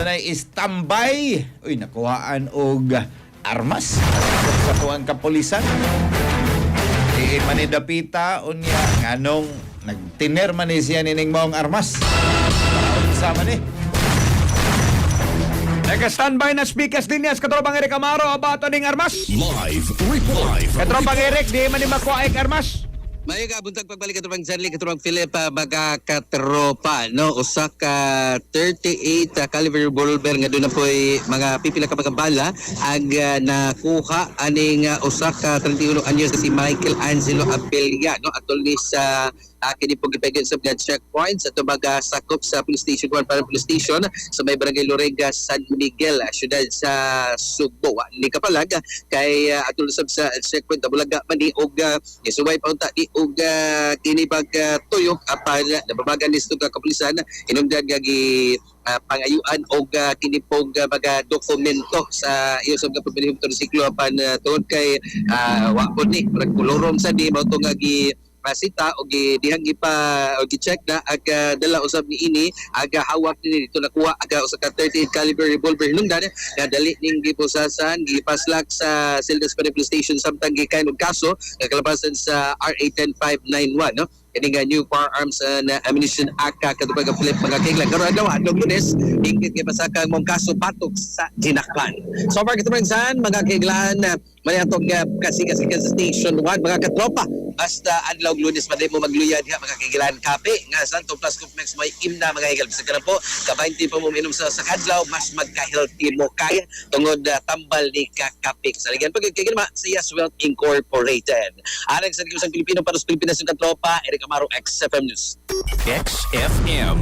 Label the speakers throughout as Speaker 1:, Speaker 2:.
Speaker 1: Standby. Uy, nakuhaan og armas sa tuwang kapulisan. Diin man ni dapita unya nganong nagtiner man ni siya nining maong armas. Sama ni.
Speaker 2: Nag-standby na speakers din niya sa katropang Eric Amaro about ning armas.
Speaker 3: Live report.
Speaker 2: Katropang Eric, di man ni makuha ang armas.
Speaker 4: Mayo ka buntag pagbalik katubang Janly katubang Philip baga katropa no usa ka 38 caliber revolver nga doon na po'y mga pipila ka mga bala ag nakuha aning usa ka 31 anyos si Michael Angelo Abelia no atol ni sa kini po gipagyan sa mga checkpoints at baga sakop sa police station 1 para police station sa may barangay Lorega, San Miguel, syudad sa Subo. Ni kapalag kay atol sa checkpoint bulaga man ni og isuway pa unta ni og kini bag tuyok apan nababagan ni ka kapulisan inungdan gagi pangayuan og kini pog mga dokumento sa iyo sa pagpili motorsiklo apan tungod kay wa po ni kulorong sa di mao to nga pasita o dihang ipa o gi-check na aga dala usab ni ini aga hawak ni dito nakuha aga usa ka 38 caliber revolver hinungdan nga dali ning giposasan gipaslak sa Sildas Police Station samtang gikain og kaso kalabasan sa RA 10591 no kini nga new firearms and ammunition act katupag ang Philip mga kiglang karon adlaw Lunes hingpit kay pasaka mong kaso batok sa ginakpan so far katupag san mga kiglan manatog kasi sa station 1 mga katropa basta adlaw Lunes pa mo magluyad ha mga kiglan kape nga Santo Plus Complex may imna mga kiglan sa kana po ka 20 pa mo minom sa kadlaw mas magka-healthy mo kay tungod tambal ni kape sa ligyan pag kiglan sa Yes Wealth Incorporated anang sa Negosyo Pilipino para sa Pilipinas yung katropa Eric Amaro, XFM News.
Speaker 3: XFM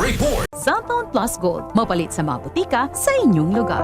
Speaker 3: report.
Speaker 5: Cellphone Plus Gold, mapalit sa mga butika sa inyong lugar.